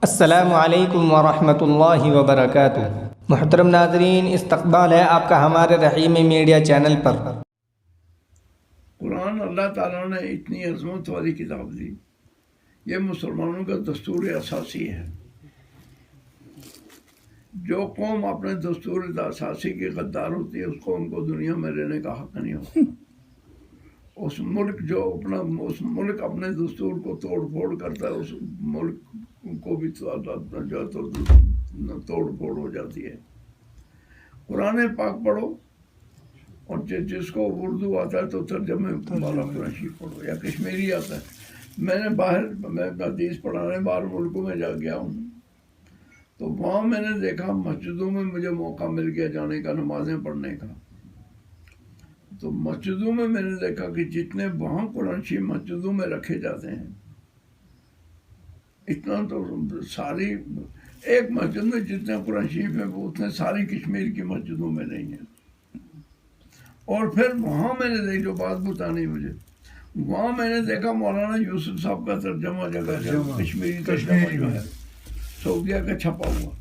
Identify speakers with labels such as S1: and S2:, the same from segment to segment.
S1: السلام علیکم ورحمۃ اللہ وبرکاتہ۔ محترم ناظرین، استقبال ہے آپ کا ہمارے رحیم میڈیا چینل پر۔
S2: قرآن اللہ تعالیٰ نے اتنی عظمت والی کتاب دی، یہ مسلمانوں کا دستور اساسی ہے۔ جو قوم اپنے دستور اساسی کی غدار ہوتی ہے، اس قوم کو دنیا میں رہنے کا حق نہیں ہوتا۔ اس ملک اپنے دستور کو توڑ پھوڑ کرتا ہے، اس ملک کو بھی جو توڑ پھوڑ ہو جاتی ہے۔ قرآن پاک پڑھو، اور جس کو اردو آتا ہے تو ترجمے والا قرآن شریف پڑھو، یا کشمیری آتا ہے۔ میں حدیث پڑھانے باہر ملکوں میں جا گیا ہوں، تو وہاں میں نے دیکھا مسجدوں میں مجھے موقع مل گیا جانے کا، نمازیں پڑھنے کا۔ تو مسجدوں میں نے دیکھا کہ جتنے وہاں قرآن شریف مسجدوں میں رکھے جاتے ہیں، اتنا تو ساری ایک مسجد میں جتنے قرآن شریف ہیں وہ اتنے ساری کشمیر کی مسجدوں میں نہیں ہیں۔ اور پھر وہاں میں نے جو بات بتانی مجھے، وہاں میں نے دیکھا مولانا یوسف صاحب کا ترجمہ جگہ کشمیری ترجمہ جو ہے سعودیہ کا چھپا ہوا،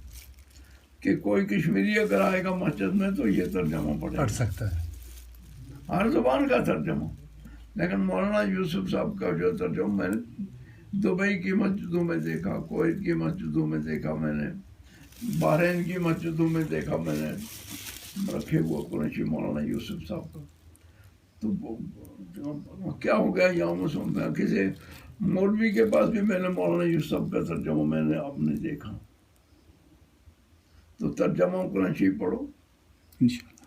S2: کہ کوئی کشمیری اگر آئے گا مسجد میں تو یہ ترجمہ پڑھ
S3: سکتا ہے،
S2: ہر زبان کا ترجمہ۔ لیکن مولانا یوسف صاحب کا جو ترجمہ میں نے دبئی کی مسجدوں میں دیکھا، کویت کی مسجدوں میں دیکھا، میں نے بحرین کی مسجدوں میں دیکھا، میں نے رکھے ہوا قرآن شریف مولانا یوسف صاحب کا۔ تو کیا ہو گیا یہاں میں کسی مولوی کے پاس بھی میں نے مولانا یوسف صاحب کا ترجمہ میں نے اب نہیں دیکھا۔ تو ترجمہ قرآن شریف پڑھو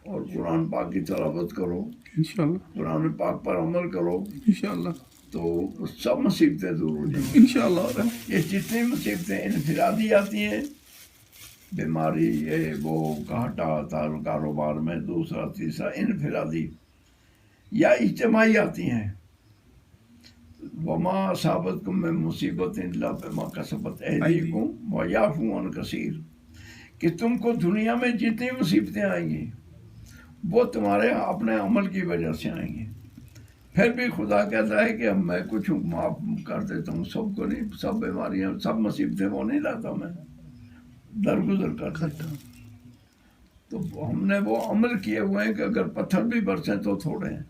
S2: اور قرآن پاک کی تلاوت کرو،
S3: انشاءاللہ
S2: قرآن پاک پر عمل کرو،
S3: انشاءاللہ
S2: تو سب مصیبتیں دور ہو جائیں گی
S3: انشاءاللہ۔
S2: یہ جتنی مصیبتیں انفرادی آتی ہیں، بیماری، یہ وہ گھاٹا کاروبار میں، دوسرا تیسرا انفرادی یا اجتماعی آتی ہیں، وما اصابتکم من مصیبت الا بما کسبت ایدیکم ویعفو عن کثیر، کہ تم کو دنیا میں جتنی مصیبتیں آئیں گی وہ تمہارے اپنے عمل کی وجہ سے آئیں گی۔ پھر بھی خدا کہتا ہے کہ میں کچھ معاف کر دیتا ہوں، سب کو نہیں، سب بیماریاں سب مصیبتیں وہ نہیں لاتا، میں درگزر کر دیتا ہوں۔ تو ہم نے وہ عمل کیے ہوئے ہیں کہ اگر پتھر بھی برسیں تو تھوڑے ہیں،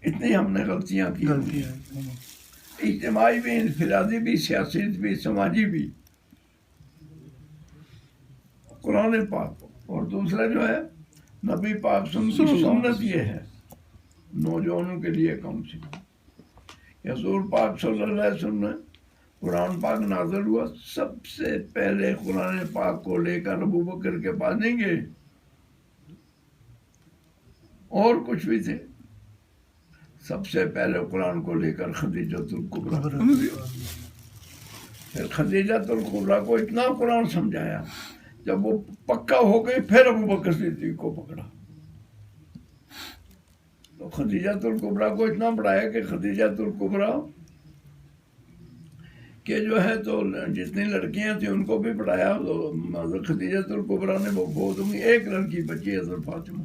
S2: اتنی ہم نے غلطیاں کی ہیں، اجتماعی بھی، انفرادی بھی، سیاسی بھی، سماجی بھی۔ قرآن پاک اور دوسرا جو ہے نبی پاک سنت یہ ہے نوجوانوں کے لیے کم سے کم۔ حضور پاک صلی اللہ علیہ وسلم نے قرآن پاک نازل ہوا، سب سے پہلے قرآن پاک کو لے کر ابو بکر کے پاس نہیں گئے، اور کچھ بھی تھے، سب سے پہلے قرآن کو لے کر خدیجۃ الکبریٰ، پھر خدیجۃ الکبریٰ کو اتنا قرآن سمجھایا، جب وہ پکا ہو گئی پھر ابو بکر صدیق کو پکڑا۔ تو خدیجۃ الکبریٰ کو اتنا پڑھایا کہ خدیجۃ الکبریٰ کہ جو ہے تو جتنی لڑکیاں تھیں ان کو بھی پڑھایا۔ خدیجۃ الکبریٰ نے وہ گود میں ایک لڑکی بچی، حضرت فاطمہ۔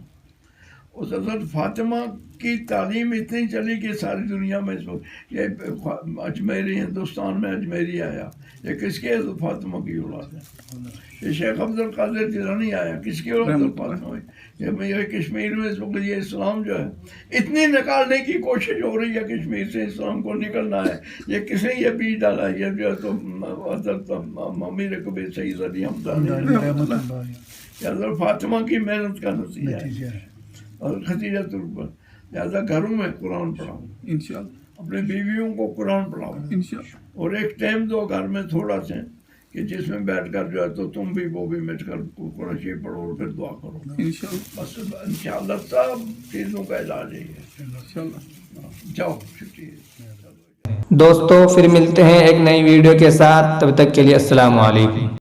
S2: اس حضرت فاطمہ کی تعلیم اتنی چلی کہ ساری دنیا میں اس وقت یہ اجمیری، ہندوستان میں اجمیری آیا، یہ کس کے؟ حضرت فاطمہ کی اولاد ہے۔ یہ شیخ عبد القادر جیلانی آیا، کس کی اولاد؟ حضرت فاطمہ۔ یہ کشمیر میں اس وقت یہ اسلام جو ہے اتنی نکالنے کی کوشش ہو رہی ہے، کشمیر سے اسلام کو نکلنا ہے، یہ کس نے یہ بیج ڈالا؟ یہ جو ہے تو حضرت امیر کبیر سید علی حمدانی، یہ حضرت فاطمہ کی محنت کا نتیجہ ہے۔ اور خدیجۃ الکبریٰ، لہٰذا گھروں میں قرآن پڑھاؤ، انشاءاللہ اپنے بیویوں کو قرآن پڑھاؤ، انشاءاللہ، اور ایک ٹائم دو گھر میں تھوڑا سا کہ جس میں بیٹھ کر جو ہے تو تم بھی وہ بھی مل کر قرآن شریف پڑھو اور پھر دعا کرو، انشاءاللہ۔ بس انشاءاللہ سب چیزوں کا علاج ہے یہ، انشاءاللہ۔ جاؤ، شکریہ۔
S1: دوستو پھر ملتے ہیں ایک نئی ویڈیو کے ساتھ، تب تک کے لیے السلام علیکم۔